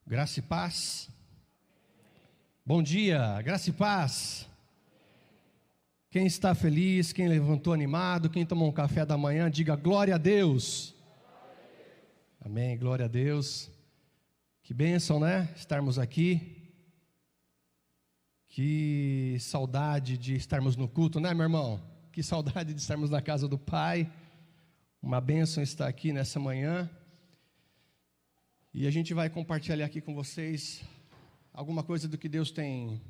Graça e paz. Bom dia, graça e paz. Quem está feliz, quem levantou animado, quem tomou um café da manhã, diga glória a Deus. Amém, glória a Deus. Que bênção, né? Estarmos aqui. Que saudade de estarmos no culto, né, meu irmão? Que saudade de estarmos na casa do Pai. Uma bênção estar aqui nessa manhã. E a gente vai compartilhar aqui com vocês alguma coisa do que Deus tem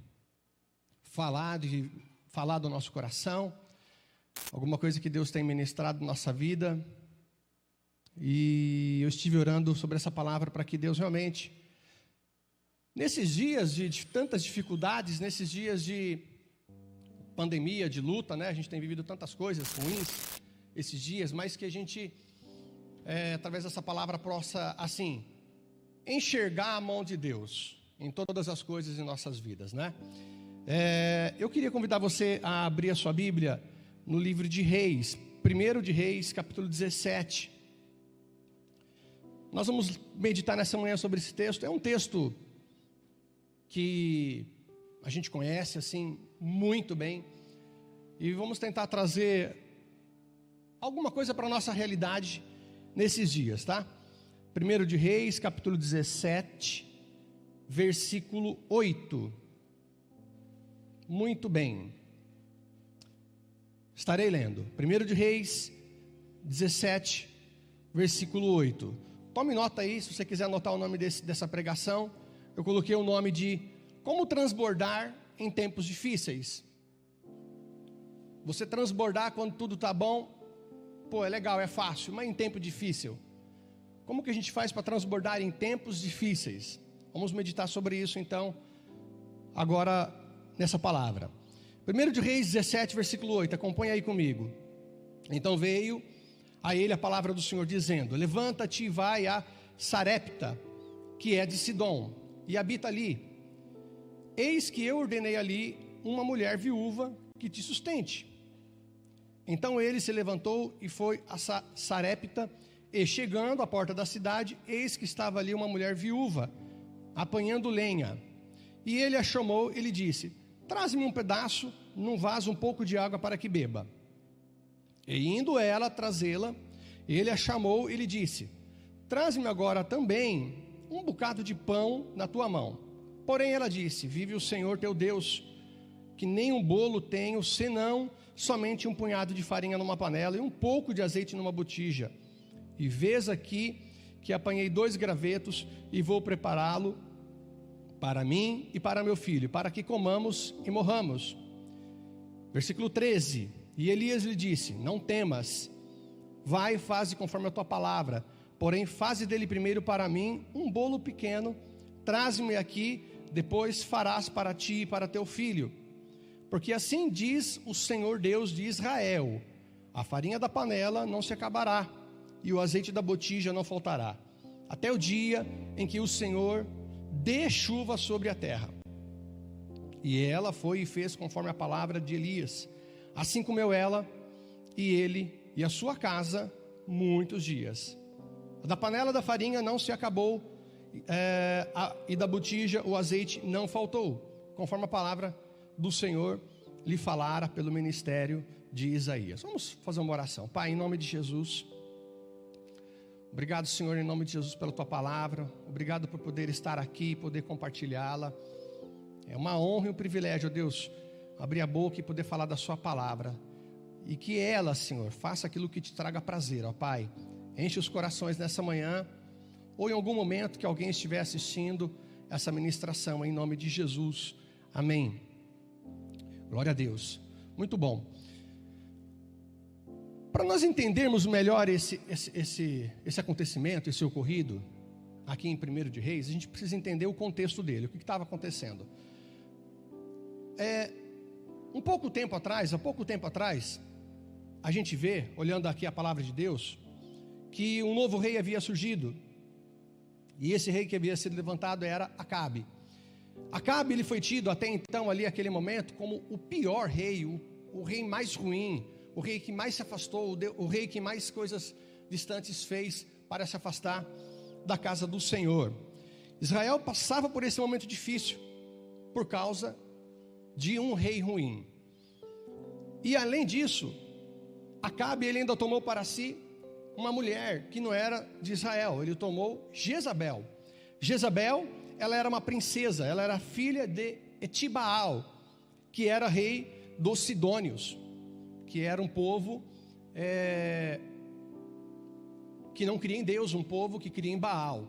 falado ao nosso coração, alguma coisa que Deus tem ministrado na nossa vida. E eu estive orando sobre essa palavra para que Deus realmente, nesses dias de tantas dificuldades, nesses dias de pandemia, de luta, né? A gente tem vivido tantas coisas ruins esses dias, mas que a gente, através dessa palavra, possa, assim, enxergar a mão de Deus em todas as coisas em nossas vidas, né? Eu queria convidar você a abrir a sua Bíblia no livro de Reis, 1 de Reis, capítulo 17. Nós vamos meditar nessa manhã sobre esse texto. É um texto que a gente conhece, assim, muito bem. E vamos tentar trazer alguma coisa para a nossa realidade nesses dias, tá? 1 de Reis, capítulo 17, versículo 8. Muito bem. Estarei lendo. 1 de Reis, 17, versículo 8. Tome nota aí, se você quiser anotar o nome dessa pregação. Eu coloquei o nome de Como Transbordar em Tempos Difíceis. Você transbordar quando tudo está bom, pô, é legal, é fácil, mas em tempo difícil, como que a gente faz para transbordar em tempos difíceis? Vamos meditar sobre isso então, agora nessa palavra. 1 de Reis 17, versículo 8, acompanha aí comigo. Então veio a ele a palavra do Senhor dizendo: levanta-te e vai a Sarepta, que é de Sidom, e habita ali. Eis que eu ordenei ali uma mulher viúva que te sustente. Então ele se levantou e foi a Sarepta. E chegando à porta da cidade, eis que estava ali uma mulher viúva, apanhando lenha. E ele a chamou e lhe disse: traze-me um pedaço, num vaso, um pouco de água para que beba. E indo ela trazê-la, ele a chamou e lhe disse: traze-me agora também um bocado de pão na tua mão. Porém ela disse: vive o Senhor teu Deus, que nem um bolo tenho, senão somente um punhado de farinha numa panela e um pouco de azeite numa botija. E vês aqui que apanhei 2 gravetos e vou prepará-lo para mim e para meu filho, para que comamos e morramos. Versículo 13. E Elias lhe disse: não temas, vai e faze conforme a tua palavra, porém faze dele primeiro para mim um bolo pequeno, traze-me aqui, depois farás para ti e para teu filho. Porque assim diz o Senhor Deus de Israel: a farinha da panela não se acabará, e o azeite da botija não faltará, até o dia em que o Senhor dê chuva sobre a terra. E ela foi e fez conforme a palavra de Elias. Assim comeu ela e ele e a sua casa muitos dias. Da panela da farinha não se acabou, e da botija o azeite não faltou, conforme a palavra do Senhor lhe falara pelo ministério de Isaías. Vamos fazer uma oração. Pai, em nome de Jesus, obrigado, Senhor, em nome de Jesus, pela tua palavra. Obrigado por poder estar aqui e poder compartilhá-la. É uma honra e um privilégio, Deus, abrir a boca e poder falar da sua palavra. E que ela, Senhor, faça aquilo que te traga prazer, ó Pai. Enche os corações nessa manhã, ou em algum momento que alguém estiver assistindo essa ministração, em nome de Jesus. Amém. Glória a Deus. Muito bom. Para nós entendermos melhor esse acontecimento, esse ocorrido aqui em 1 de Reis, a gente precisa entender o contexto dele, o que estava acontecendo. Há pouco tempo atrás, a gente vê, olhando aqui a palavra de Deus, que um novo rei havia surgido. E esse rei que havia sido levantado era Acabe. Acabe, ele foi tido até então, ali aquele momento, como o pior rei, o rei mais ruim, o rei que mais se afastou, o rei que mais coisas distantes fez para se afastar da casa do Senhor. Israel passava por esse momento difícil por causa de um rei ruim. E além disso, Acabe ele ainda tomou para si uma mulher que não era de Israel. Ele tomou Jezabel. Jezabel, ela era uma princesa, ela era filha de Etibaal, que era rei dos Sidônios, que era um povo que não cria em Deus, um povo que cria em Baal.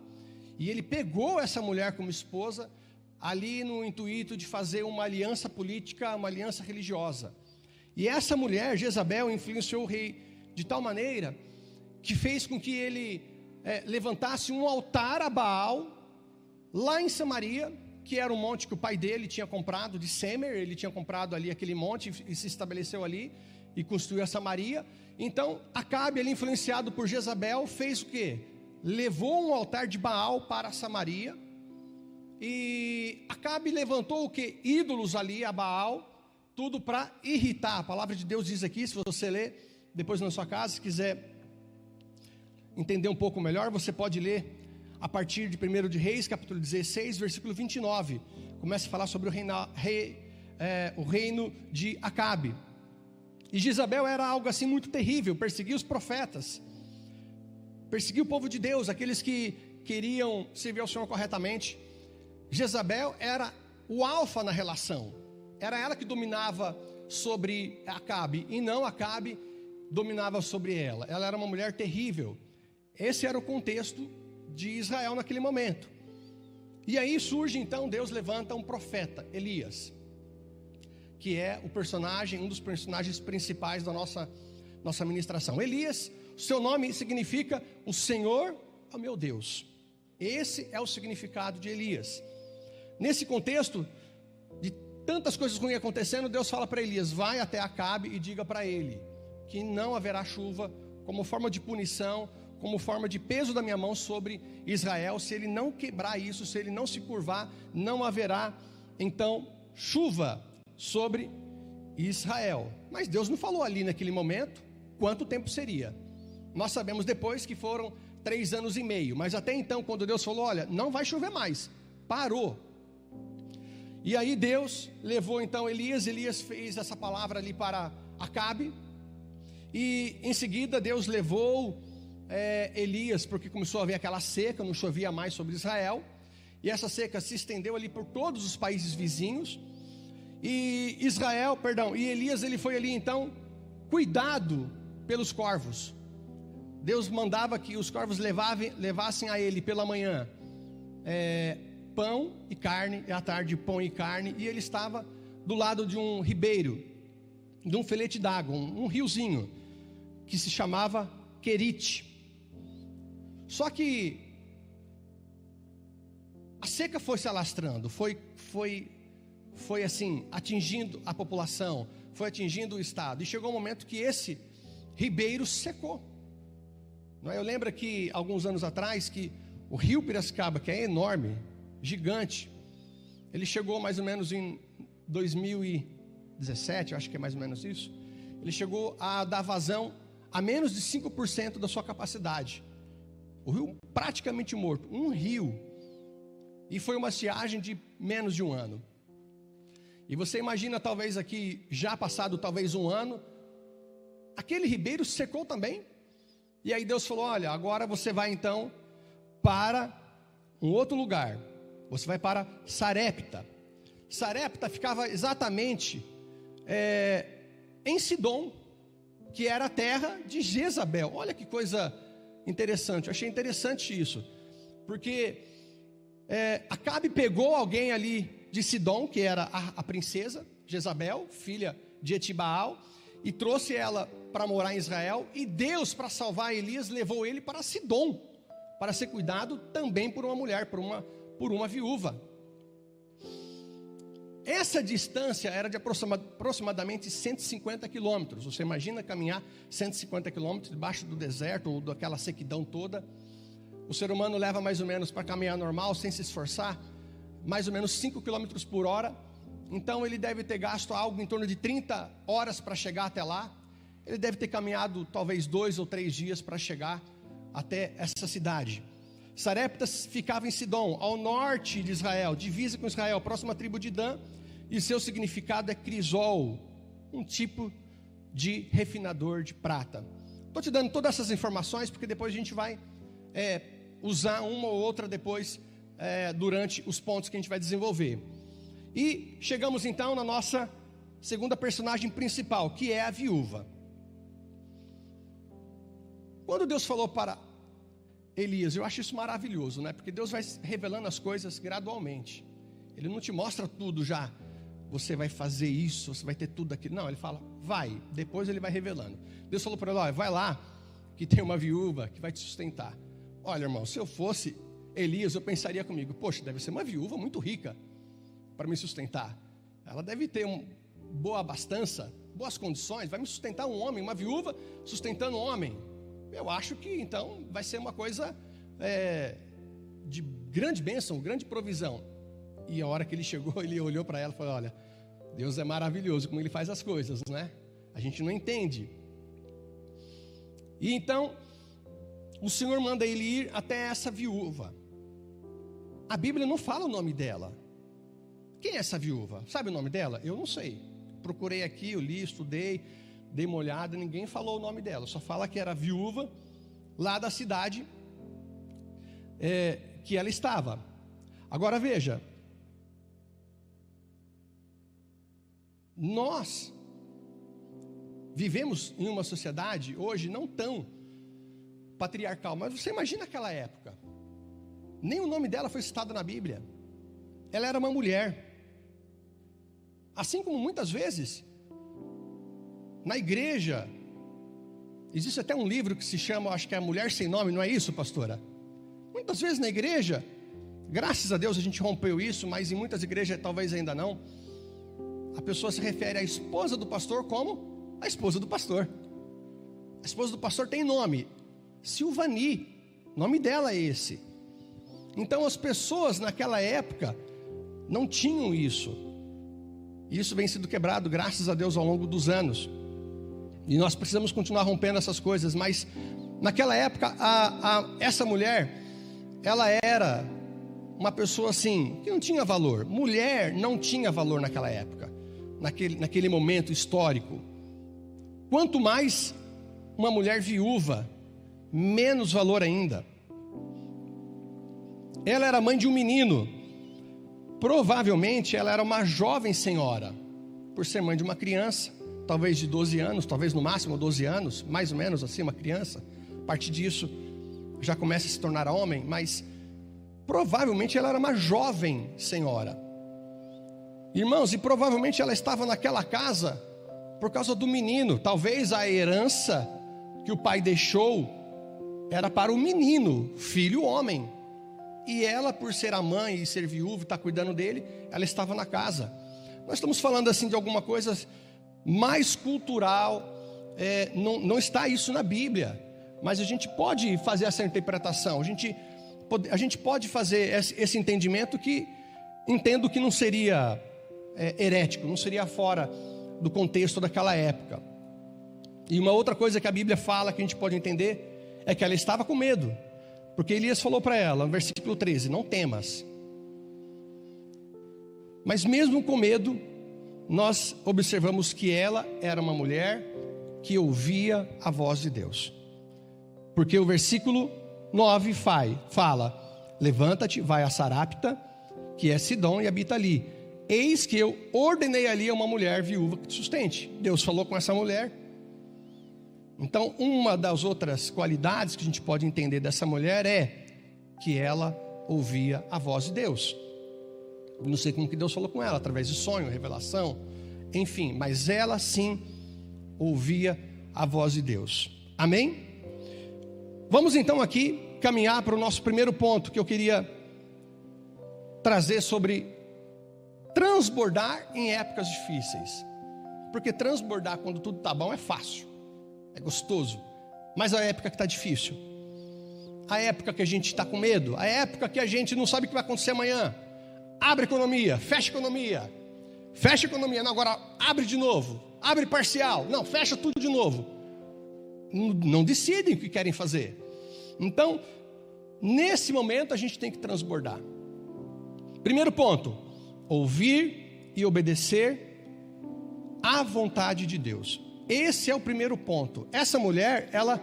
E ele pegou essa mulher como esposa, ali no intuito de fazer uma aliança política, uma aliança religiosa. E essa mulher, Jezabel, influenciou o rei de tal maneira que fez com que ele levantasse um altar a Baal, lá em Samaria, que era um monte que o pai dele tinha comprado, de Semer. Ele tinha comprado ali aquele monte e se estabeleceu ali e construiu a Samaria. Então, Acabe, ele influenciado por Jezabel, fez o quê? Levou um altar de Baal para Samaria. E Acabe levantou o quê? Ídolos ali a Baal, tudo para irritar. A palavra de Deus diz aqui, se você ler depois na sua casa, se quiser entender um pouco melhor, você pode ler a partir de 1 de Reis, capítulo 16, versículo 29. Começa a falar sobre o reino de Acabe. E Jezabel era algo assim muito terrível, perseguia os profetas, perseguia o povo de Deus, aqueles que queriam servir ao Senhor corretamente. Jezabel era o alfa na relação, era ela que dominava sobre Acabe, e não Acabe dominava sobre ela. Ela era uma mulher terrível. Esse era o contexto de Israel naquele momento. E aí surge então, Deus levanta um profeta, Elias, que é um dos personagens principais da nossa ministração. Elias, seu nome significa o Senhor é o meu Deus. Esse é o significado de Elias. Nesse contexto de tantas coisas ruins acontecendo, Deus fala para Elias: vai até Acabe e diga para ele que não haverá chuva, como forma de punição, como forma de peso da minha mão sobre Israel. Se ele não quebrar isso, se ele não se curvar, não haverá então chuva sobre Israel. Mas Deus não falou ali naquele momento quanto tempo seria. Nós sabemos depois que foram 3 anos e meio, mas até então, quando Deus falou: olha, não vai chover mais, parou. E aí Deus levou então Elias fez essa palavra ali para Acabe, e em seguida Deus levou Elias, porque começou a haver aquela seca, não chovia mais sobre Israel, e essa seca se estendeu ali por todos os países vizinhos. E Elias, ele foi ali então cuidado pelos corvos. Deus mandava que os corvos levassem a ele pela manhã pão e carne, e à tarde pão e carne, e ele estava do lado de um ribeiro, de um filete d'água, um riozinho, que se chamava Querite. Só que a seca foi se alastrando, foi assim, atingindo a população, foi atingindo o estado, e chegou um momento que esse ribeiro secou. Eu lembro que alguns anos atrás, que o rio Piracicaba, que é enorme, gigante, ele chegou mais ou menos em 2017, eu acho que é mais ou menos isso, ele chegou a dar vazão a menos de 5% da sua capacidade. O rio praticamente morto, um rio, e foi uma estiagem de menos de um ano. E você imagina, talvez aqui, já passado talvez um ano, aquele ribeiro secou também. E aí Deus falou: olha, agora você vai então para um outro lugar. Você vai para Sarepta. Sarepta ficava exatamente em Sidom, que era a terra de Jezabel. Olha que coisa interessante, eu achei interessante isso, porque Acabe pegou alguém ali de Sidom, que era a princesa Jezabel, filha de Etibaal, e trouxe ela para morar em Israel. E Deus, para salvar Elias, levou ele para Sidom, para ser cuidado também por uma mulher, por uma viúva. Essa distância era de aproximadamente 150 quilômetros. Você imagina caminhar 150 quilômetros debaixo do deserto, ou daquela sequidão toda. O ser humano leva mais ou menos, para caminhar normal, sem se esforçar, mais ou menos 5 quilômetros por hora. Então ele deve ter gasto algo em torno de 30 horas para chegar até lá. Ele deve ter caminhado talvez 2 ou 3 dias para chegar até essa cidade. Sarepta ficava em Sidom, ao norte de Israel, divisa com Israel, próxima à tribo de Dan, e seu significado é crisol, um tipo de refinador de prata. Estou te dando todas essas informações porque depois a gente vai usar uma ou outra depois durante os pontos que a gente vai desenvolver. E chegamos então na nossa segunda personagem principal, que é a viúva. Quando Deus falou para Elias, eu acho isso maravilhoso, né? Porque Deus vai revelando as coisas gradualmente. Ele não te mostra tudo já. Você vai fazer isso, você vai ter tudo aquilo. Não, ele fala, vai. Depois ele vai revelando. Deus falou para ele, olha, vai lá, que tem uma viúva que vai te sustentar. Olha, irmão, se eu fosse Elias, eu pensaria comigo, poxa, deve ser uma viúva muito rica para me sustentar. Ela deve ter boa abastança, boas condições, vai me sustentar um homem, uma viúva sustentando um homem. Eu acho que então vai ser uma coisa de grande bênção, grande provisão. E a hora que ele chegou, ele olhou para ela e falou, olha, Deus é maravilhoso como ele faz as coisas, né? A gente não entende. E então, o Senhor manda ele ir até essa viúva. A Bíblia não fala o nome dela. Quem é essa viúva? Sabe o nome dela? Eu não sei. Procurei aqui, eu li, estudei, dei uma olhada, ninguém falou o nome dela. Só fala que era viúva lá da cidade que ela estava. Agora veja, nós vivemos em uma sociedade hoje não tão patriarcal, mas você imagina aquela época. Nem o nome dela foi citado na Bíblia. Ela era uma mulher. Assim como muitas vezes na igreja existe até um livro que se chama, acho que é A Mulher Sem Nome, não é isso, pastora? Muitas vezes na igreja, graças a Deus a gente rompeu isso, mas em muitas igrejas talvez ainda não, a pessoa se refere à esposa do pastor como a esposa do pastor. A esposa do pastor tem nome, Silvani, nome dela é esse. Então as pessoas naquela época não tinham isso. E isso vem sendo quebrado, graças a Deus, ao longo dos anos. E nós precisamos continuar rompendo essas coisas. Mas naquela época, essa mulher, ela era uma pessoa assim, que não tinha valor. Mulher não tinha valor naquela época, naquele momento histórico. Quanto mais uma mulher viúva, menos valor ainda. Ela era mãe de um menino. Provavelmente ela era uma jovem senhora, por ser mãe de uma criança, talvez de 12 anos, talvez no máximo 12 anos, mais ou menos assim, uma criança. A partir disso já começa a se tornar homem, mas provavelmente ela era uma jovem senhora. Irmãos, e provavelmente ela estava naquela casa por causa do menino. Talvez a herança que o pai deixou era para o menino, filho homem. E ela, por ser a mãe e ser viúva, estar cuidando dele, ela estava na casa. Nós estamos falando assim de alguma coisa mais cultural, não está isso na Bíblia, mas a gente pode fazer essa interpretação, a gente pode fazer esse entendimento que entendo que não seria herético, não seria fora do contexto daquela época. E uma outra coisa que a Bíblia fala, que a gente pode entender, é que ela estava com medo. Porque Elias falou para ela, no versículo 13, não temas. Mas mesmo com medo, nós observamos que ela era uma mulher que ouvia a voz de Deus. Porque o versículo 9 fala, levanta-te, vai a Sarapta, que é Sidom, e habita ali. Eis que eu ordenei ali a uma mulher viúva que te sustente. Deus falou com essa mulher. Então, uma das outras qualidades que a gente pode entender dessa mulher é que ela ouvia a voz de Deus. Não sei como que Deus falou com ela, através de sonho, revelação, enfim, mas ela sim ouvia a voz de Deus. Amém? Vamos então aqui caminhar para o nosso primeiro ponto que eu queria trazer sobre transbordar em épocas difíceis. Porque transbordar quando tudo está bom é fácil. É gostoso, mas a época que está difícil, a época que a gente está com medo, a época que a gente não sabe o que vai acontecer amanhã, abre economia, fecha economia, não, agora abre de novo, abre parcial, não, fecha tudo de novo, não decidem o que querem fazer. Então, Nesse momento a gente tem que transbordar. Primeiro ponto: ouvir e obedecer à vontade de Deus. Esse é o primeiro ponto. Essa mulher, ela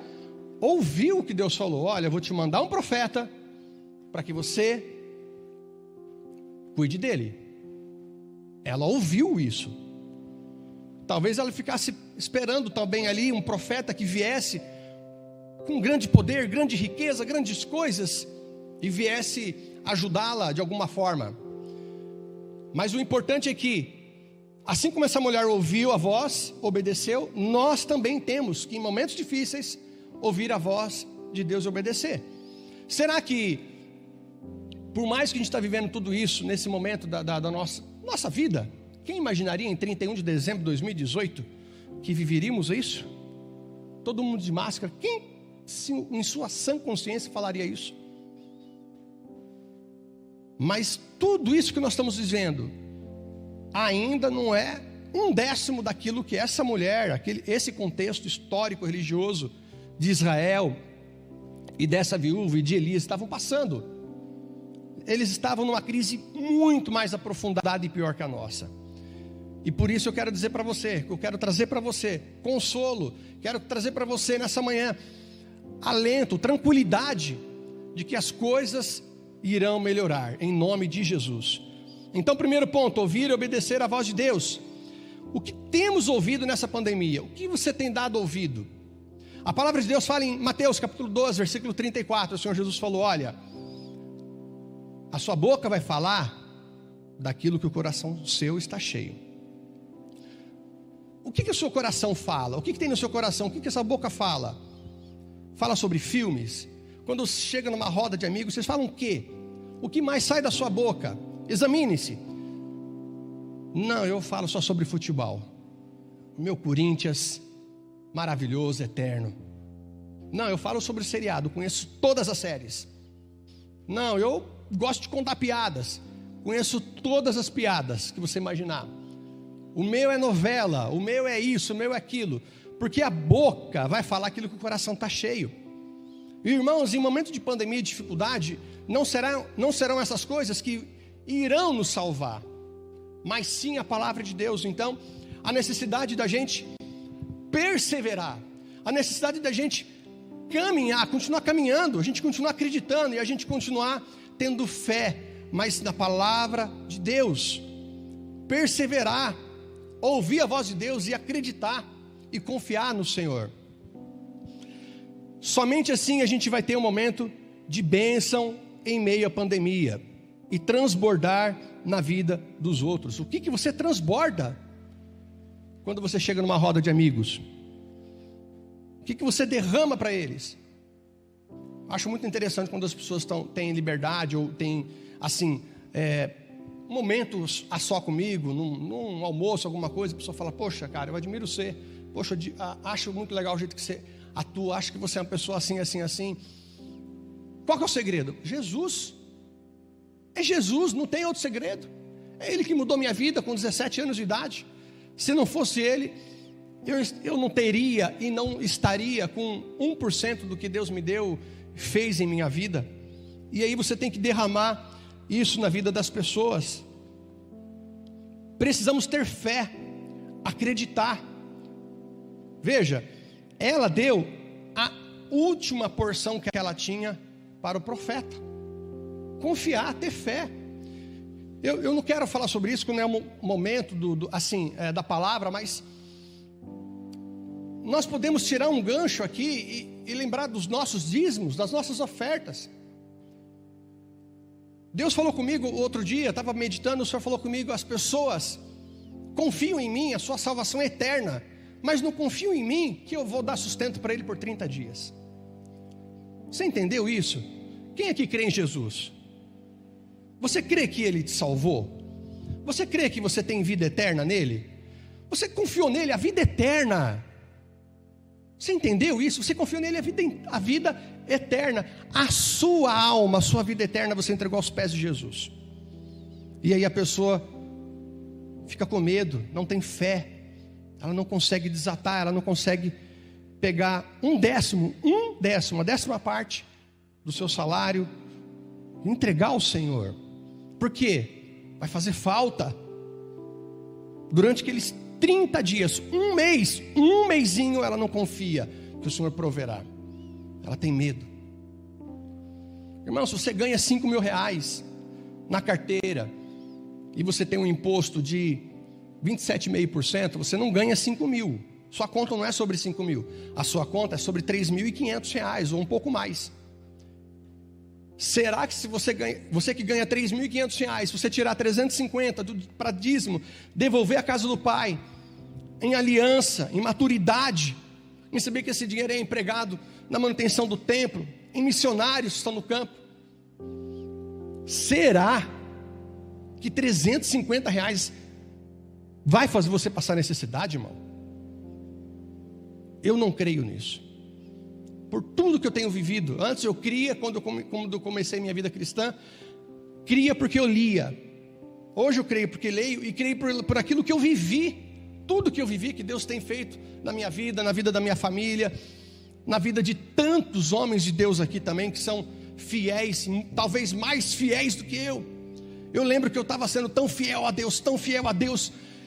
ouviu o que Deus falou: olha, eu vou te mandar um profeta para que você cuide dele. Ela ouviu isso. Talvez ela ficasse esperando também ali um profeta que viesse com grande poder, grande riqueza, grandes coisas, e viesse ajudá-la de alguma forma. Mas o importante é que, assim como essa mulher ouviu a voz, obedeceu, nós também temos que, em momentos difíceis, ouvir a voz de Deus e obedecer. Será que, por mais que a gente está vivendo tudo isso nesse momento da nossa vida, quem imaginaria em 31 de dezembro de 2018 que viveríamos isso? Todo mundo de máscara. Quem em sua sã consciência falaria isso? Mas tudo isso que nós estamos vivendo ainda não é 1/10 daquilo que essa mulher, esse contexto histórico religioso de Israel e dessa viúva e de Elias estavam passando. Eles estavam numa crise muito mais aprofundada e pior que a nossa. E por isso eu quero dizer para você, eu quero trazer para você consolo, quero trazer para você nessa manhã alento, tranquilidade de que as coisas irão melhorar, em nome de Jesus. Então, primeiro ponto: ouvir e obedecer à voz de Deus. O que temos ouvido nessa pandemia? O que você tem dado ouvido? A palavra de Deus fala em Mateus capítulo 12, versículo 34, o Senhor Jesus falou: olha, a sua boca vai falar daquilo que o coração seu está cheio. O que o seu coração fala? O que tem no seu coração? O que essa boca fala? Fala sobre filmes? Quando chega numa roda de amigos, vocês falam o quê? O que mais sai da sua boca? Examine-se. Não, eu falo só sobre futebol. Meu Corinthians, maravilhoso, eterno. Não, eu falo sobre seriado, conheço todas as séries. Não, eu gosto de contar piadas, conheço todas as piadas que você imaginar. O meu é novela, o meu é isso, o meu é aquilo. Porque a boca vai falar aquilo que o coração está cheio. E, irmãos, em momentos de pandemia e dificuldade, não serão essas coisas que irão nos salvar, mas sim a palavra de Deus. Então, a necessidade da gente perseverar, a necessidade da gente caminhar, continuar caminhando, a gente continuar acreditando e a gente continuar tendo fé, mas na palavra de Deus. Perseverar, ouvir a voz de Deus e acreditar e confiar no Senhor. Somente assim a gente vai ter um momento de bênção em meio à pandemia e transbordar na vida dos outros. O que você transborda quando você chega numa roda de amigos? O que você derrama para eles? Acho muito interessante quando as pessoas têm liberdade ou têm, assim, momentos a só comigo, num almoço, alguma coisa, a pessoa fala: poxa, cara, eu admiro você, poxa, acho muito legal o jeito que você atua, acho que você é uma pessoa assim, assim, assim. Qual que é o segredo? Jesus. É Jesus, não tem outro segredo. É Ele que mudou minha vida com 17 anos de idade. Se não fosse Ele, eu não teria e não estaria com 1% do que Deus me deu, fez em minha vida. E aí você tem que derramar isso na vida das pessoas. Precisamos ter fé, acreditar. Veja, ela deu a última porção que ela tinha para o profeta. Confiar, ter fé. Eu não quero falar sobre isso, que não é o momento da palavra, mas nós podemos tirar um gancho aqui e lembrar dos nossos dízimos, das nossas ofertas. Deus falou comigo outro dia, eu estava meditando, o Senhor falou comigo: as pessoas confiam em mim, a sua salvação é eterna, mas não confiam em mim que eu vou dar sustento para ele por 30 dias. Você entendeu isso? Quem aqui crê em Jesus? Você crê que Ele te salvou? Você crê que você tem vida eterna nele? Você confiou nele a vida eterna? Você entendeu isso? Você confiou nele a vida eterna. A sua alma, a sua vida eterna, você entregou aos pés de Jesus. E aí a pessoa fica com medo, não tem fé, ela não consegue desatar, ela não consegue pegar a 10ª parte do seu salário, entregar ao Senhor. Por quê? Vai fazer falta. Durante aqueles 30 dias, um mêsinho, ela não confia que o Senhor proverá. Ela tem medo. Irmão, se você ganha 5 mil reais na carteira e você tem um imposto de 27,5%, você não ganha 5 mil. Sua conta não é sobre 5 mil. A sua conta é sobre 3.500 reais ou um pouco mais. Será que se você que ganha 3.500 reais, se você tirar 350 para dízimo, devolver à casa do Pai, em aliança, em maturidade, em saber que esse dinheiro é empregado na manutenção do templo, em missionários que estão no campo, será que 350 reais vai fazer você passar necessidade, irmão? Eu não creio nisso. Por tudo que eu tenho vivido, antes eu cria, quando eu comecei minha vida cristã, cria porque eu lia. Hoje eu creio porque leio e creio por aquilo que eu vivi. Tudo que eu vivi, que Deus tem feito na minha vida, na vida da minha família, na vida de tantos homens de Deus aqui também, que são fiéis, talvez mais fiéis do que eu. Eu lembro que eu estava sendo tão fiel a Deus,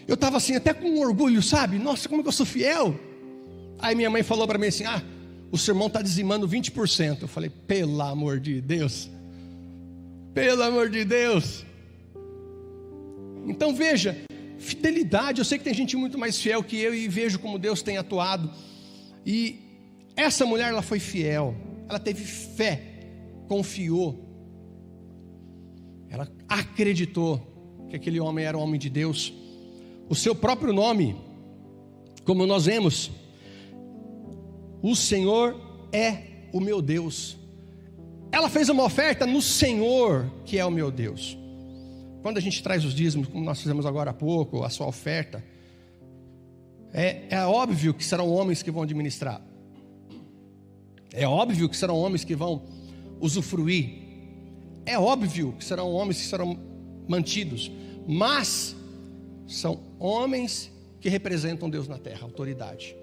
eu estava assim até com orgulho, sabe? Nossa, como é que eu sou fiel? Aí minha mãe falou para mim assim, o sermão está dizimando 20%. Eu falei, pelo amor de Deus. Pelo amor de Deus. Então veja, fidelidade. Eu sei que tem gente muito mais fiel que eu e vejo como Deus tem atuado. E essa mulher, ela foi fiel. Ela teve fé, confiou. Ela acreditou que aquele homem era um homem de Deus. O seu próprio nome, como nós vemos, o Senhor é o meu Deus. Ela fez uma oferta no Senhor, que é o meu Deus. Quando a gente traz os dízimos, como nós fizemos agora há pouco, a sua oferta, é óbvio que serão homens que vão administrar. É óbvio que serão homens que vão usufruir. É óbvio que serão homens que serão mantidos. Mas são homens que representam Deus na terra, autoridade.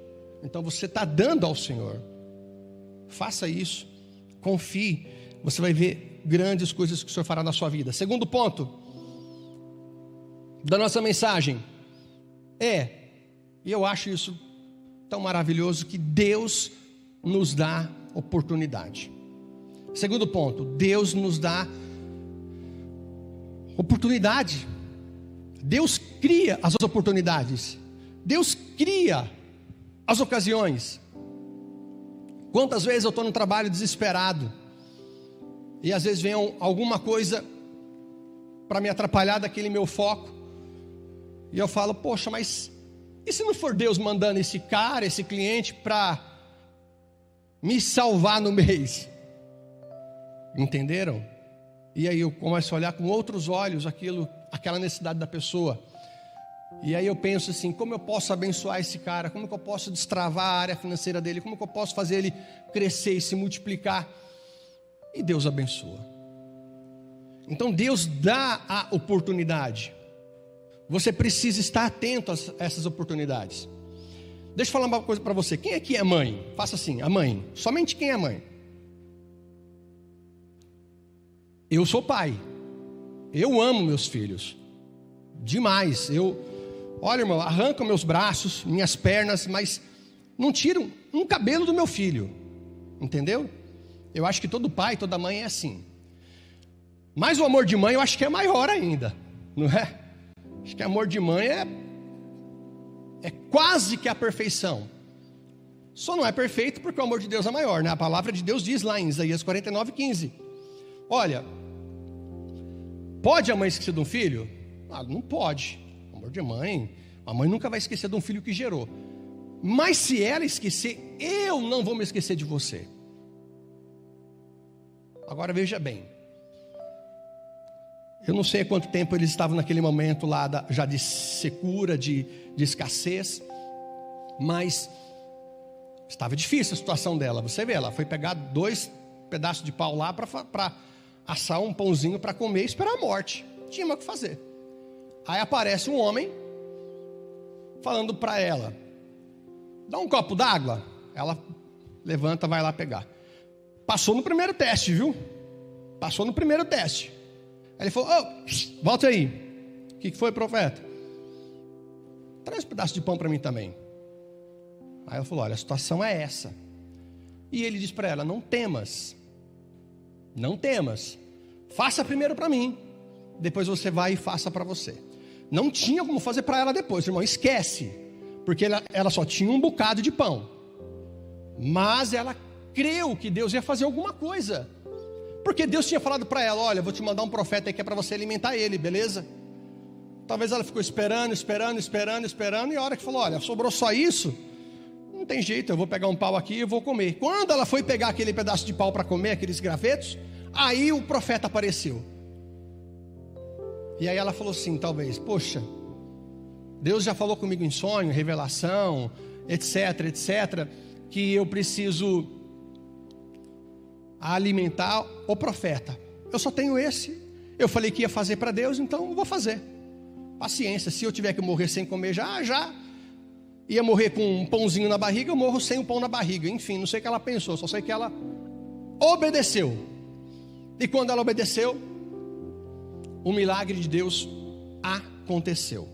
Então você está dando ao Senhor. Faça isso, confie. Você vai ver grandes coisas que o Senhor fará na sua vida. Segundo ponto da nossa mensagem e eu acho isso tão maravilhoso, que Deus nos dá oportunidade. Segundo ponto, Deus nos dá oportunidade. Deus cria as oportunidades. Deus cria as ocasiões. Quantas vezes eu estou no trabalho desesperado e às vezes vem alguma coisa para me atrapalhar daquele meu foco, e eu falo, poxa, mas e se não for Deus mandando esse cara, esse cliente para me salvar no mês? Entenderam? E aí eu começo a olhar com outros olhos aquela necessidade da pessoa. E aí eu penso assim, como eu posso abençoar esse cara? Como que eu posso destravar a área financeira dele? Como que eu posso fazer ele crescer e se multiplicar? E Deus abençoa. Então Deus dá a oportunidade. Você precisa estar atento a essas oportunidades. Deixa eu falar uma coisa para você. Quem aqui é mãe? Faça assim, a mãe. Somente quem é mãe? Eu sou pai. Eu amo meus filhos. Demais. Olha, irmão, arranco meus braços, minhas pernas, mas não tiro um cabelo do meu filho. Entendeu? Eu acho que todo pai, toda mãe é assim. Mas o amor de mãe eu acho que é maior ainda, não é? Acho que amor de mãe é quase que a perfeição. Só não é perfeito porque o amor de Deus é maior, né? A palavra de Deus diz lá em Isaías 49:15. Olha, pode a mãe esquecer de um filho? Não pode. Amor de mãe, a mãe nunca vai esquecer de um filho que gerou. Mas se ela esquecer, eu não vou me esquecer de você. Agora veja bem. Eu não sei há quanto tempo eles estavam naquele momento lá já de secura, de escassez, mas estava difícil a situação dela. Você vê, ela foi pegar 2 pedaços de pau lá para assar um pãozinho para comer e esperar a morte. Tinha mais o que fazer. Aí aparece um homem falando para ela, dá um copo d'água. Ela levanta, vai lá pegar. Passou no primeiro teste, viu? Passou no primeiro teste. Aí ele falou, volta aí. O que foi, profeta? Traz um pedaço de pão para mim também. Aí ela falou, olha, a situação é essa. E ele disse para ela, não temas. Não temas. Faça primeiro para mim. Depois você vai e faça para você. Não tinha como fazer para ela depois, irmão, esquece. Porque ela só tinha um bocado de pão. Mas ela creu que Deus ia fazer alguma coisa. Porque Deus tinha falado para ela, olha, vou te mandar um profeta aí que é para você alimentar ele, beleza? Talvez ela ficou esperando, e a hora que falou, olha, sobrou só isso, não tem jeito, eu vou pegar um pau aqui e eu vou comer. Quando ela foi pegar aquele pedaço de pau para comer, aqueles gravetos, aí o profeta apareceu. E aí ela falou assim, talvez, poxa, Deus já falou comigo em sonho, revelação, etc, que eu preciso alimentar o profeta. Eu só tenho esse, eu falei que ia fazer para Deus, então eu vou fazer. Paciência, se eu tiver que morrer sem comer já ia morrer com um pãozinho na barriga, eu morro sem o pão na barriga. Enfim, não sei o que ela pensou, só sei que ela obedeceu. E quando ela obedeceu, o milagre de Deus aconteceu.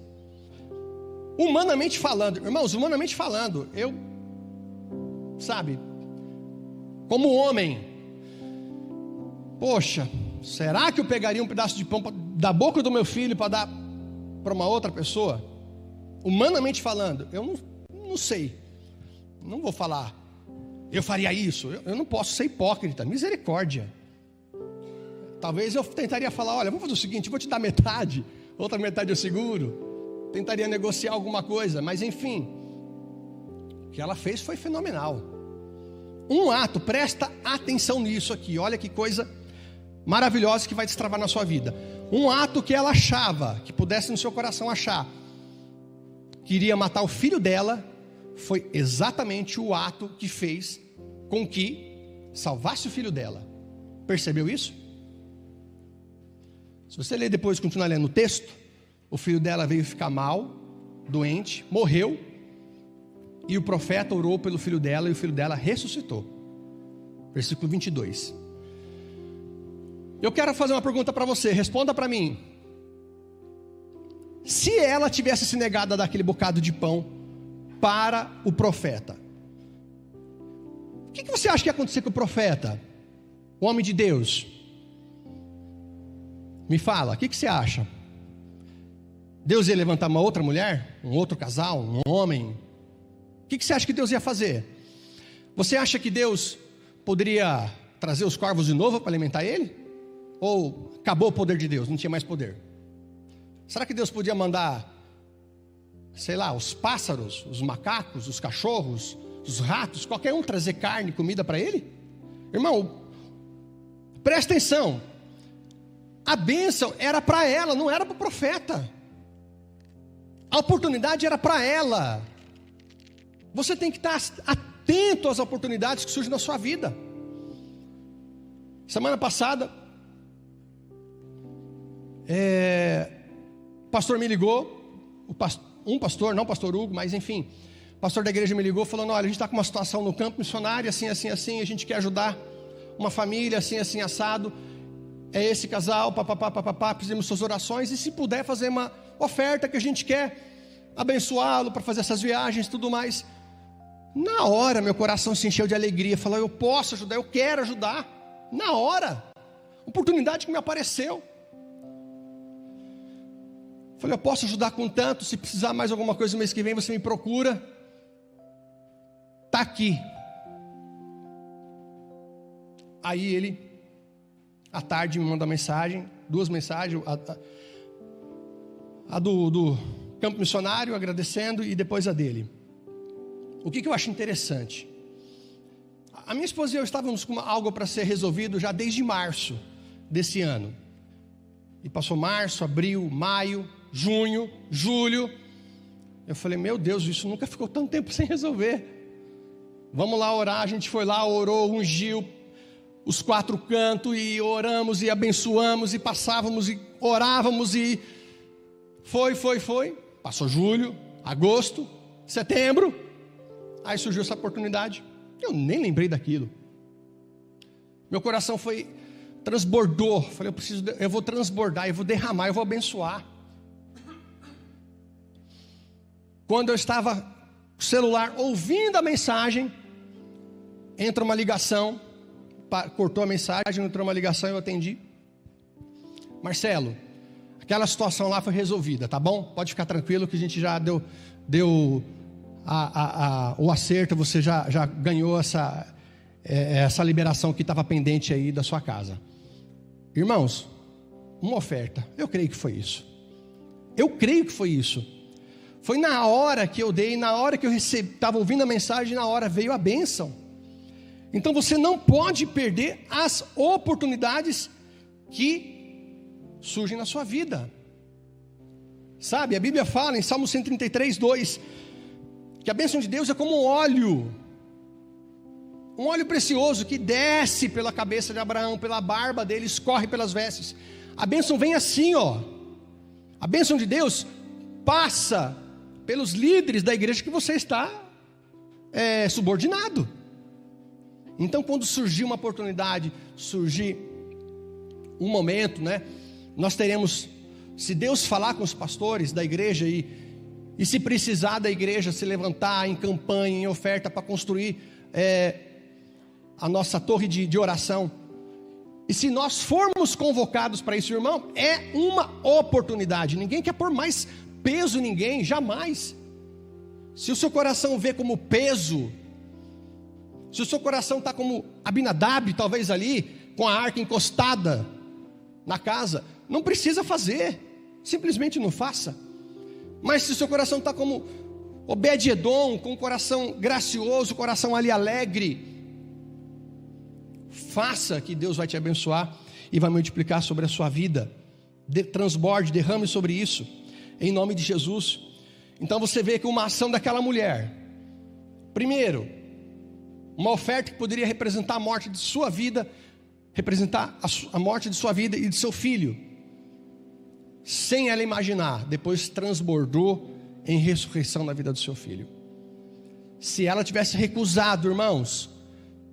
Humanamente falando, irmãos, como homem, poxa, será que eu pegaria um pedaço de pão da boca do meu filho para dar para uma outra pessoa? Humanamente falando, eu não sei, não vou falar, eu faria isso, eu não posso ser hipócrita, misericórdia. Talvez eu tentaria falar, olha, vamos fazer o seguinte, vou te dar metade, outra metade eu seguro, tentaria negociar alguma coisa, mas enfim, o que ela fez foi fenomenal. Um ato, presta atenção nisso aqui, olha que coisa maravilhosa que vai destravar na sua vida. Um ato que ela achava, que pudesse no seu coração achar, que iria matar o filho dela, foi exatamente o ato que fez com que salvasse o filho dela. Percebeu isso? Se você ler depois e continuar lendo o texto, o filho dela veio ficar mal, doente, morreu, e o profeta orou pelo filho dela, e o filho dela ressuscitou. Versículo 22. Eu quero fazer uma pergunta para você, responda para mim. Se ela tivesse se negado a dar aquele bocado de pão para o profeta, o que você acha que ia acontecer com o profeta? O homem de Deus? Me fala, o que você acha? Deus ia levantar uma outra mulher? Um outro casal? Um homem? O que você acha que Deus ia fazer? Você acha que Deus poderia trazer os corvos de novo para alimentar ele? Ou acabou o poder de Deus, não tinha mais poder? Será que Deus podia mandar, sei lá, os pássaros, os macacos, os cachorros, os ratos, qualquer um trazer carne, comida para ele? Irmão, presta atenção. A bênção era para ela, não era para o profeta. A oportunidade era para ela. Você tem que estar atento às oportunidades que surgem na sua vida. Semana passada, o pastor me ligou, um pastor, não o pastor Hugo, mas enfim, o pastor da igreja me ligou falando, olha, a gente está com uma situação no campo missionário, assim, a gente quer ajudar uma família, assim, assado, é esse casal, papapá, precisamos de suas orações, e se puder fazer uma oferta que a gente quer abençoá-lo para fazer essas viagens e tudo mais. Na hora meu coração se encheu de alegria, falou, eu posso ajudar, eu quero ajudar, na hora, oportunidade que me apareceu. Falei, eu posso ajudar com tanto, se precisar mais alguma coisa no mês que vem, você me procura. Está aqui. Aí ele, à tarde, me manda uma mensagem, 2 mensagens, a do campo missionário, agradecendo, e depois a dele. O que eu acho interessante? A minha esposa e eu estávamos com algo para ser resolvido já desde março desse ano. E passou março, abril, maio, junho, julho. Eu falei, meu Deus, isso nunca ficou tanto tempo sem resolver. Vamos lá orar. A gente foi lá, orou, ungiu os 4 cantos, e oramos e abençoamos, e passávamos e orávamos, e foi. Passou julho, agosto, setembro. Aí surgiu essa oportunidade. Eu nem lembrei daquilo. Meu coração transbordou. Falei, eu vou transbordar, eu vou derramar, eu vou abençoar. Quando eu estava com o celular ouvindo a mensagem, entra uma ligação, cortou a mensagem, entrou uma ligação, eu atendi. Marcelo, aquela situação lá foi resolvida, tá bom? Pode ficar tranquilo que a gente já deu o acerto, você já ganhou essa liberação que estava pendente aí da sua casa. Irmãos, uma oferta, eu creio que foi isso. Eu creio que foi isso. Foi na hora que eu dei, na hora que eu estava ouvindo a mensagem, na hora veio a bênção. Então você não pode perder as oportunidades que surgem na sua vida. Sabe, a Bíblia fala em Salmo 133, 2, que a bênção de Deus é como um óleo precioso que desce pela cabeça de Abraão, pela barba dele, escorre pelas vestes. A bênção vem assim, ó. A bênção de Deus passa pelos líderes da igreja que você está subordinado. Então, quando surgir uma oportunidade, surgir um momento, né? Nós teremos, se Deus falar com os pastores da igreja e se precisar da igreja se levantar em campanha, em oferta para construir a nossa torre de oração, e se nós formos convocados para isso, irmão, é uma oportunidade. Ninguém quer pôr mais peso em ninguém, jamais. Se o seu coração vê como peso, se o seu coração está como Abinadab, talvez ali, com a arca encostada na casa, não precisa fazer, simplesmente não faça. Mas se o seu coração está como Obed-edom, com o coração gracioso, o coração ali alegre, faça, que Deus vai te abençoar e vai multiplicar sobre a sua vida. Transborde, derrame sobre isso, em nome de Jesus. Então você vê que uma ação daquela mulher, primeiro, uma oferta que poderia representar a morte de sua vida, representar a morte de sua vida e de seu filho, sem ela imaginar, depois transbordou em ressurreição na vida do seu filho. Se ela tivesse recusado, irmãos,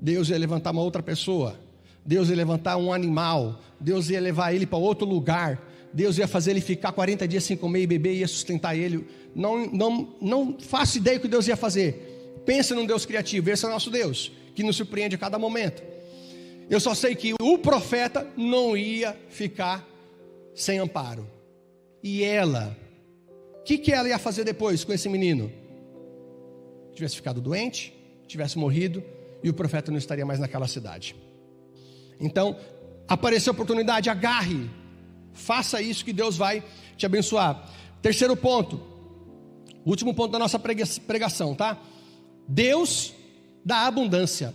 Deus ia levantar uma outra pessoa, Deus ia levantar um animal, Deus ia levar ele para outro lugar, Deus ia fazer ele ficar 40 dias sem comer e beber, ia sustentar ele. Não faço ideia do que Deus ia fazer. Pensa num Deus criativo, esse é o nosso Deus, que nos surpreende a cada momento. Eu só sei que o profeta não ia ficar sem amparo. E ela, o que ela ia fazer depois com esse menino? Tivesse ficado doente, tivesse morrido, e o profeta não estaria mais naquela cidade. Então, apareceu a oportunidade, agarre, faça isso que Deus vai te abençoar. Terceiro ponto, último ponto da nossa pregação, tá? Deus da abundância.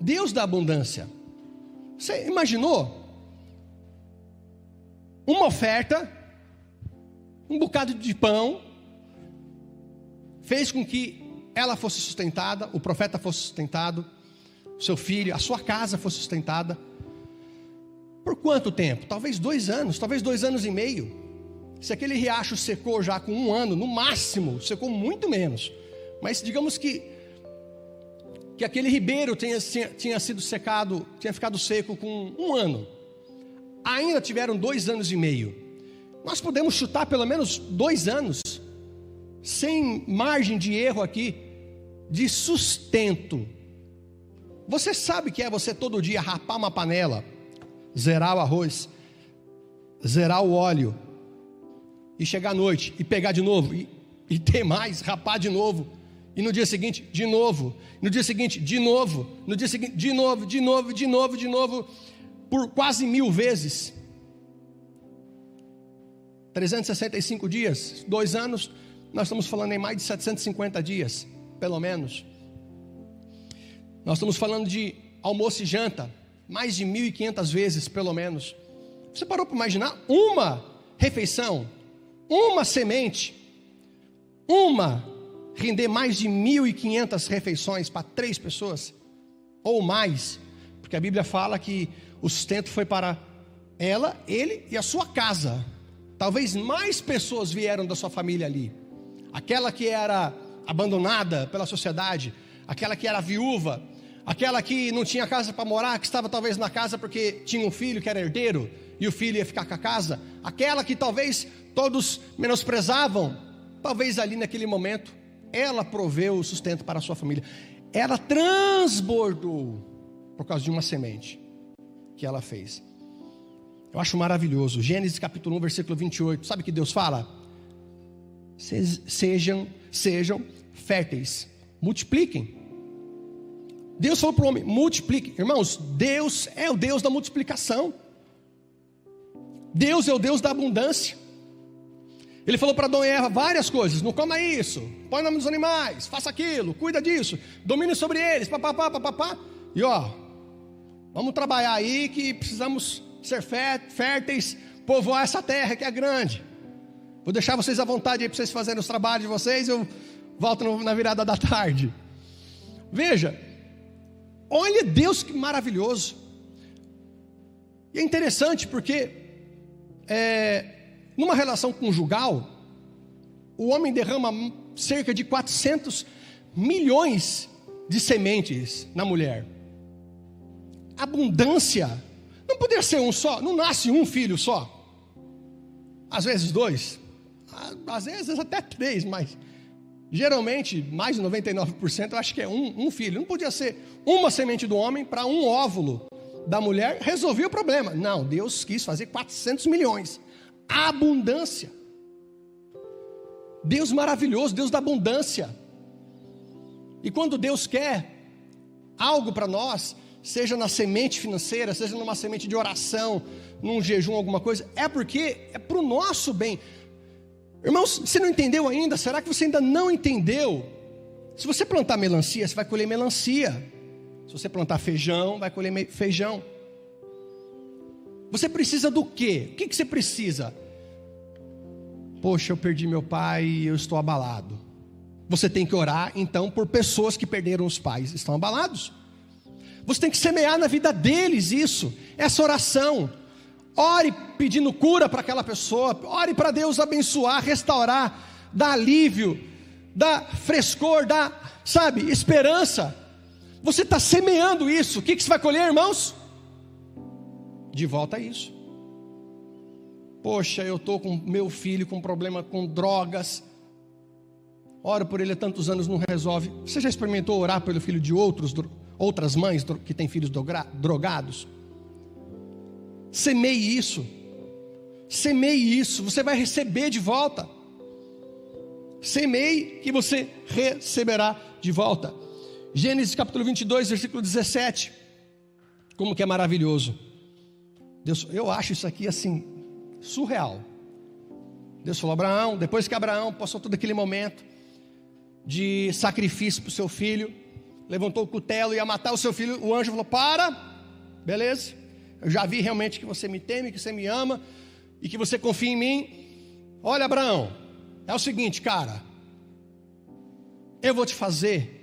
Deus da abundância. Você imaginou? Uma oferta, um bocado de pão, fez com que ela fosse sustentada, o profeta fosse sustentado, o seu filho, a sua casa fosse sustentada. Por quanto tempo? Talvez 2 anos, talvez 2 anos e meio. Se aquele riacho secou já com 1 ano, no máximo, secou muito menos. Mas digamos que aquele ribeiro tinha sido secado, tinha ficado seco com 1 ano. Ainda tiveram 2 anos e meio. Nós podemos chutar pelo menos 2 anos, sem margem de erro aqui, de sustento. Você sabe que é você todo dia rapar uma panela, zerar o arroz, zerar o óleo, e chegar à noite, e pegar de novo, e ter mais, rapar de novo, e no dia seguinte, de novo, no dia seguinte, de novo, no dia seguinte, de novo, por quase 1000 vezes, 365 dias, 2 anos, nós estamos falando em mais de 750 dias, pelo menos. Nós estamos falando de almoço e janta, mais de 1.500 vezes, pelo menos. Você parou para imaginar uma refeição, uma semente, render mais de 1.500 refeições para 3 pessoas, ou mais, porque a Bíblia fala que o sustento foi para ela, ele e a sua casa. Talvez mais pessoas vieram da sua família ali. Aquela que era abandonada pela sociedade, aquela que era viúva, Aquela que não tinha casa para morar, que estava talvez na casa porque tinha um filho que era herdeiro, e o filho ia ficar com a casa. Aquela que talvez todos menosprezavam, talvez ali naquele momento, ela proveu o sustento para a sua família. Ela transbordou por causa de uma semente que ela fez. Eu acho maravilhoso. Gênesis capítulo 1, versículo 28. Sabe o que Deus fala? Sejam férteis, multipliquem. Deus falou para o homem, multiplique. Irmãos, Deus é o Deus da multiplicação. Deus é o Deus da abundância. Ele falou para Adão e Eva várias coisas. Não coma isso, põe nome nos animais, faça aquilo, cuida disso, domine sobre eles, papapá. E vamos trabalhar aí que precisamos ser férteis, povoar essa terra que é grande. Vou deixar vocês à vontade aí para vocês fazerem os trabalhos de vocês. Eu volto na virada da tarde. Veja, olha Deus que maravilhoso. E é interessante porque numa relação conjugal, o homem derrama cerca de 400 milhões de sementes na mulher. Abundância. Não poderia ser um só, não nasce um filho só. Às vezes 2, às vezes até 3, mas geralmente mais de 99% eu acho que é um filho. Não podia ser uma semente do homem para um óvulo da mulher, resolvia o problema. Não, Deus quis fazer 400 milhões. Abundância. Deus maravilhoso, Deus da abundância. E quando Deus quer algo para nós, seja na semente financeira, seja numa semente de oração, num jejum, alguma coisa, é porque é para o nosso bem. Irmãos, você não entendeu ainda? Será que você ainda não entendeu? Se você plantar melancia, você vai colher melancia. Se você plantar feijão, vai colher feijão. Você precisa do quê? O que você precisa? Poxa, eu perdi meu pai e eu estou abalado. Você tem que orar, então, por pessoas que perderam os pais, estão abalados. Você tem que semear na vida deles isso, essa oração. Ore pedindo cura para aquela pessoa. Ore para Deus abençoar, restaurar, dar alívio, dar frescor, dar, esperança. Você está semeando isso. O que você vai colher, irmãos? De volta a isso. Poxa, eu estou com meu filho com problema com drogas. Oro por ele há tantos anos, não resolve. Você já experimentou orar pelo filho de outras mães que têm filhos drogados? Semeie isso. Semeie isso. Você vai receber de volta. Semeie que você receberá de volta. Gênesis capítulo 22, versículo 17. Como que é maravilhoso. Deus, eu acho isso aqui assim, surreal. Deus falou a Abraão, depois que Abraão passou todo aquele momento de sacrifício para o seu filho, levantou o cutelo e ia matar o seu filho, o anjo falou, beleza, eu já vi realmente que você me teme, que você me ama, e que você confia em mim. Olha, Abraão, é o seguinte, cara, eu vou te fazer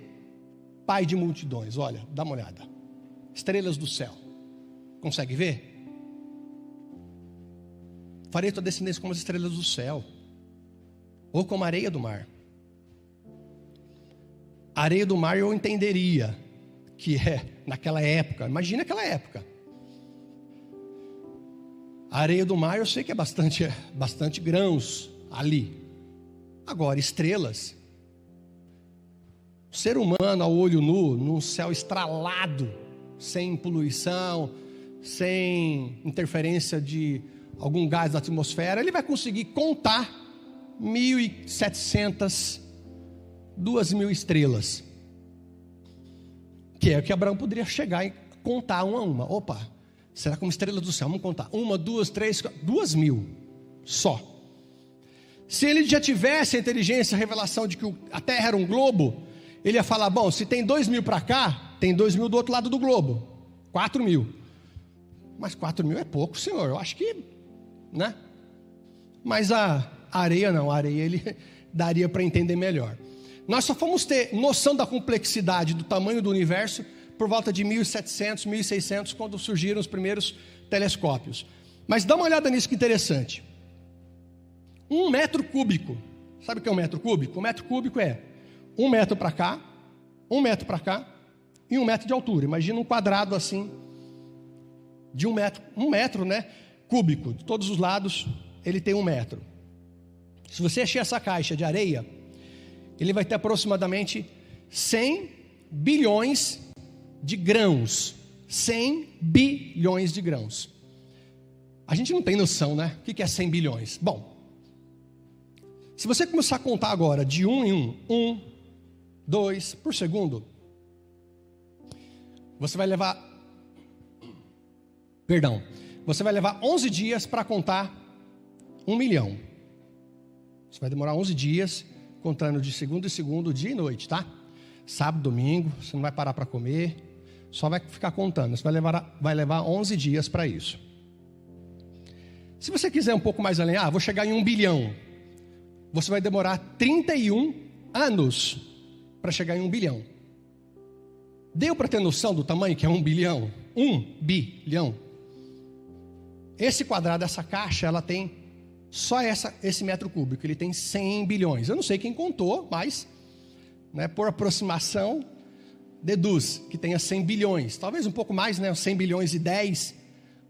pai de multidões. Olha, dá uma olhada, estrelas do céu, consegue ver? Farei tua descendência como as estrelas do céu, ou como a areia do mar. A areia do mar eu entenderia que naquela época, imagina aquela época. A areia do mar eu sei que é bastante grãos ali. Agora, estrelas, o ser humano ao olho nu, num céu estralado, sem poluição, sem interferência de algum gás da atmosfera, ele vai conseguir contar 1.700, 2.000 estrelas, que é o que Abraão poderia chegar e contar uma a uma. Opa, será como estrelas do céu? Vamos contar, 1, 2, 3, 4, 2.000 só. Se ele já tivesse a inteligência, a revelação de que a Terra era um globo, ele ia falar, bom, se tem 2.000 para cá, tem 2.000 do outro lado do globo, 4.000. Mas 4.000 é pouco, senhor, eu acho que, né? Mas a areia não, a areia ele daria para entender melhor. Nós só fomos ter noção da complexidade do tamanho do universo por volta de 1700, 1600, quando surgiram os primeiros telescópios. Mas dá uma olhada nisso que interessante. 1 metro cúbico, sabe o que é 1 metro cúbico? 1 metro cúbico é 1 metro para cá, 1 metro para cá, e 1 metro de altura. Imagina um quadrado assim, de 1 metro, né, cúbico. De todos os lados, ele tem 1 metro. Se você encher essa caixa de areia, ele vai ter aproximadamente 100 bilhões de grãos. 100 bilhões de grãos. A gente não tem noção, né? O que é 100 bilhões? Bom, se você começar a contar agora de 1 em 1, 2 por segundo, você vai levar 11 dias para contar 1 milhão. Você vai demorar 11 dias contando de segundo em segundo, dia e noite, tá? Sábado, domingo, você não vai parar para comer, só vai ficar contando. Você vai levar 11 dias para isso. Se você quiser um pouco mais além, vou chegar em 1 bilhão. Você vai demorar 31 anos para chegar em 1 bilhão. Deu para ter noção do tamanho que é 1 bilhão? 1 bilhão. Esse quadrado, essa caixa, ela tem só esse metro cúbico. Ele tem 100 bilhões. Eu não sei quem contou, mas, né, por aproximação, deduz que tenha 100 bilhões. Talvez um pouco mais, né? 100 bilhões e 10,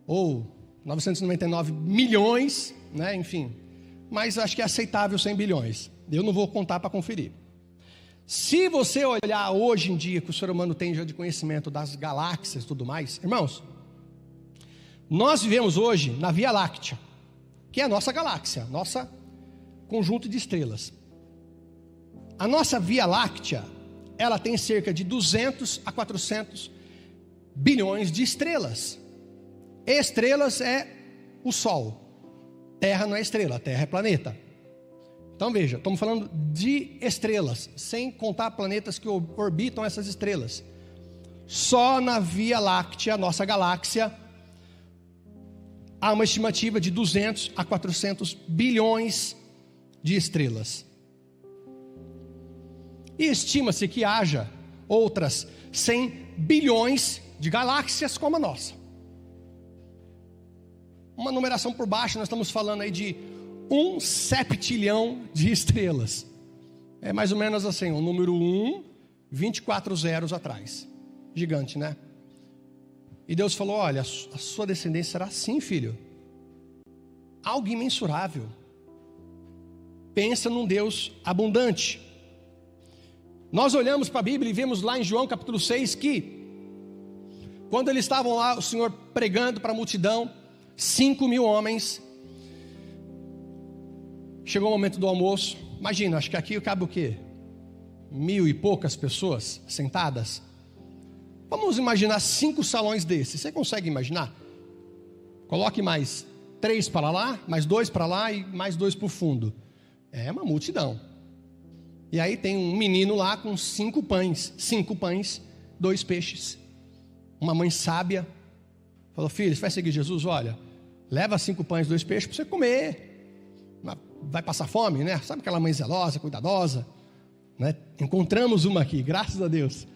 ou 999 milhões, né? Enfim. Mas acho que é aceitável 100 bilhões. Eu não vou contar para conferir. Se você olhar hoje em dia, que o ser humano tem já de conhecimento das galáxias e tudo mais, irmãos, nós vivemos hoje na Via Láctea, que é a nossa galáxia, nosso conjunto de estrelas. A nossa Via Láctea, ela tem cerca de 200 a 400 bilhões de estrelas. Estrelas é o Sol. Terra não é estrela, Terra é planeta. Então veja, estamos falando de estrelas, sem contar planetas que orbitam essas estrelas. Só na Via Láctea, nossa galáxia, há uma estimativa de 200 a 400 bilhões de estrelas. E estima-se que haja outras 100 bilhões de galáxias como a nossa. Uma numeração por baixo, nós estamos falando aí de 1 septilhão de estrelas. É mais ou menos assim, o número 1, 24 zeros atrás. Gigante, né? E Deus falou, olha, a sua descendência será assim, filho. Algo imensurável. Pensa num Deus abundante. Nós olhamos para a Bíblia e vemos lá em João capítulo 6 que, quando eles estavam lá, o Senhor pregando para a multidão, 5.000 homens. Chegou o momento do almoço. Imagina, acho que aqui cabe o quê? 1.000 e poucas pessoas sentadas. Vamos imaginar 5 salões desses. Você consegue imaginar? Coloque mais 3 para lá, mais 2 para lá e mais 2 para o fundo. É uma multidão. E aí tem um menino lá com 5 pães, 2 peixes. Uma mãe sábia falou, filho, você vai seguir Jesus? Olha, leva 5 pães, 2 peixes para você comer. Vai passar fome, né? Sabe aquela mãe zelosa, cuidadosa, né? Encontramos uma aqui, graças a Deus.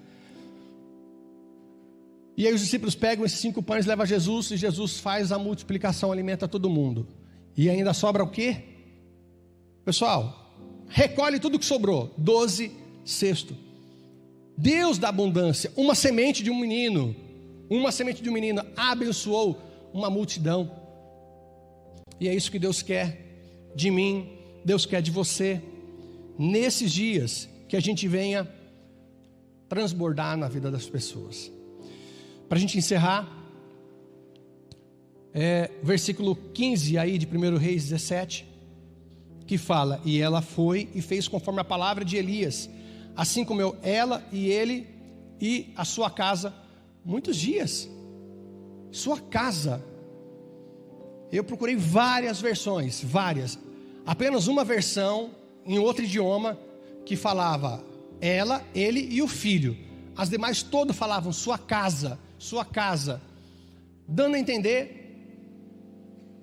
E aí os discípulos pegam esses 5 pães, levam a Jesus, e Jesus faz a multiplicação, alimenta todo mundo. E ainda sobra o quê? Pessoal, recolhe tudo que sobrou, 12 cestos. Deus da abundância, uma semente de um menino abençoou uma multidão. E é isso que Deus quer de mim, Deus quer de você, nesses dias, que a gente venha transbordar na vida das pessoas. Para a gente encerrar, versículo 15 aí de 1 Reis 17, que fala, e ela foi e fez conforme a palavra de Elias, assim como ela e ele e a sua casa, muitos dias. Sua casa. Eu procurei várias versões, apenas uma versão em outro idioma que falava ela, ele e o filho. As demais todas falavam sua casa, dando a entender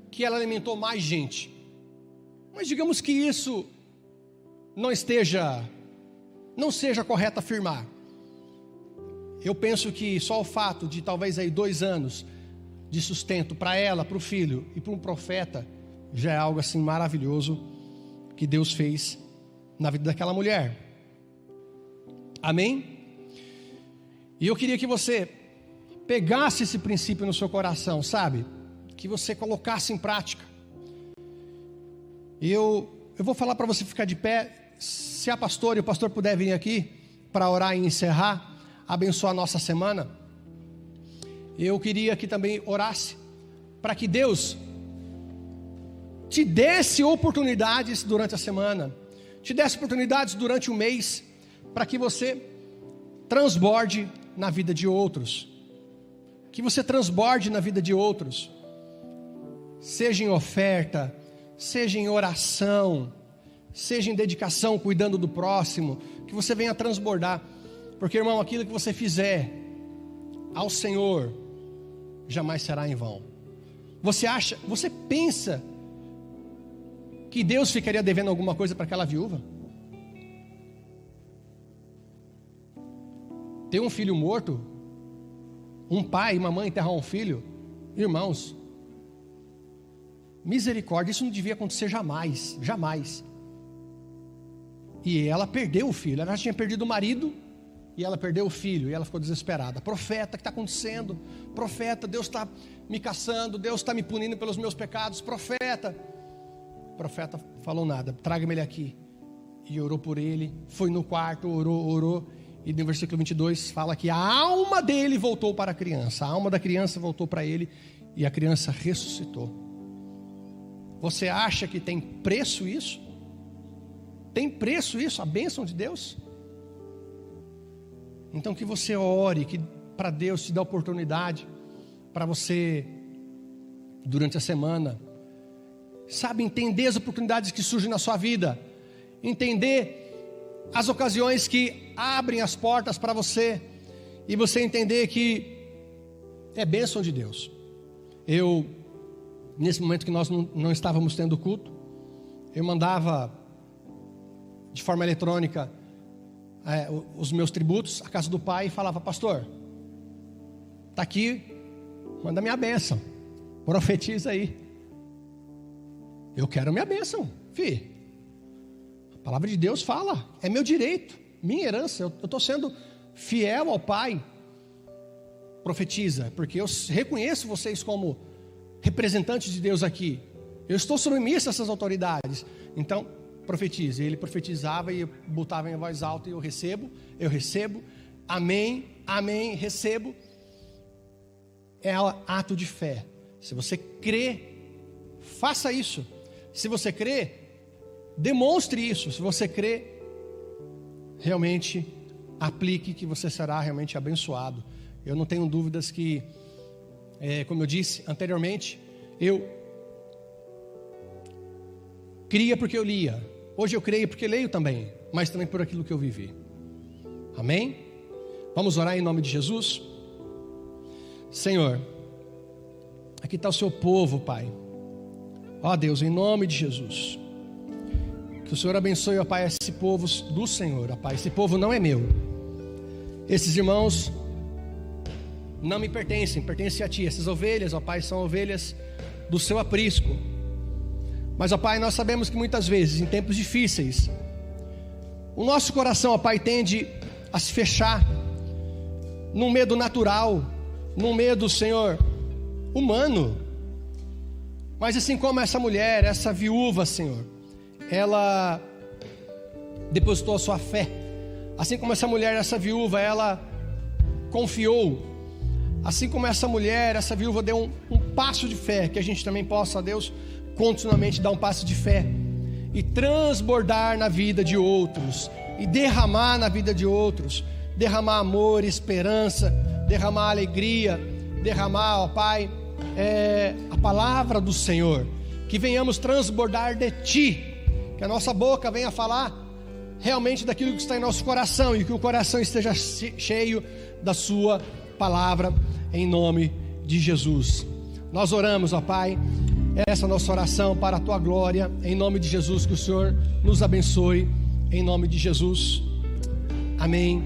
que ela alimentou mais gente. Mas digamos que isso não seja correto afirmar. Eu penso que só o fato de talvez aí 2 anos de sustento para ela, para o filho e para um profeta, já é algo assim maravilhoso que Deus fez na vida daquela mulher. Amém? E eu queria que você pegasse esse princípio no seu coração, sabe? Que você colocasse em prática. E eu vou falar para você ficar de pé. Se a pastora e o pastor puder vir aqui para orar e encerrar, abençoar a nossa semana. Eu queria que também orasse para que Deus te desse oportunidades durante a semana, te desse oportunidades durante o mês, para que você transborde na vida de outros, que você transborde na vida de outros, seja em oferta, seja em oração, seja em dedicação, cuidando do próximo, que você venha transbordar, porque, irmão, aquilo que você fizer ao Senhor, jamais será em vão. Você pensa que Deus ficaria devendo alguma coisa para aquela viúva? Ter um filho morto, um pai e uma mãe enterrar um filho, irmãos, misericórdia, isso não devia acontecer jamais, jamais. E ela perdeu o filho, ela já tinha perdido o marido, e ela perdeu o filho, e ela ficou desesperada. Profeta, o que está acontecendo? Profeta, Deus está me caçando, Deus está me punindo pelos meus pecados. Profeta. O profeta falou nada, traga-me ele aqui. E orou por ele, foi no quarto, orou. E no versículo 22 fala que a alma dele voltou para a criança. A alma da criança voltou para ele, e a criança ressuscitou. Você acha que tem preço isso? Tem preço isso, a bênção de Deus? Então que você ore, que para Deus te dê a oportunidade, para você, durante a semana, sabe, entender as oportunidades que surgem na sua vida, entender as ocasiões que abrem as portas para você, e você entender que é bênção de Deus. Nesse momento que nós não estávamos tendo culto, eu mandava de forma eletrônica os meus tributos à casa do pai, e falava: pastor, está aqui, manda minha bênção, profetiza aí. Eu quero minha bênção, filho. A palavra de Deus fala, é meu direito, minha herança, eu estou sendo fiel ao pai. Profetiza, porque eu reconheço vocês como representantes de Deus aqui, eu estou submisso a essas autoridades, então profetize. Ele profetizava e eu botava em voz alta, e eu recebo, amém, amém, recebo. É ato de fé. Se você crê, faça isso. Se você crê, demonstre isso. Se você crê, realmente aplique, que você será realmente abençoado. Eu não tenho dúvidas que, como eu disse anteriormente, eu cria porque eu lia. Hoje eu creio porque leio também, mas também por aquilo que eu vivi. Amém? Vamos orar em nome de Jesus? Senhor, aqui está o seu povo, Pai. Ó Deus, em nome de Jesus, que o Senhor abençoe, ó Pai, esse povo do Senhor, ó Pai. Esse povo não é meu. Esses irmãos não me pertencem, pertencem a Ti. Essas ovelhas, ó Pai, são ovelhas do seu aprisco. Mas, ó Pai, nós sabemos que muitas vezes, em tempos difíceis, o nosso coração, ó Pai, tende a se fechar num medo natural, num medo, Senhor, humano. Mas assim como essa mulher, essa viúva, Senhor, ela depositou a sua fé. Assim como essa mulher, essa viúva, ela confiou. Assim como essa mulher, essa viúva deu um passo de fé, que a gente também possa, Deus, continuamente dar um passo de fé e transbordar na vida de outros, e derramar na vida de outros, derramar amor, esperança, derramar alegria, derramar, ó Pai, a palavra do Senhor, que venhamos transbordar de Ti, que a nossa boca venha falar realmente daquilo que está em nosso coração, e que o coração esteja cheio da Sua palavra, em nome de Jesus. Nós oramos, ó Pai, essa nossa oração para a Tua glória, em nome de Jesus, que o Senhor nos abençoe, em nome de Jesus, amém.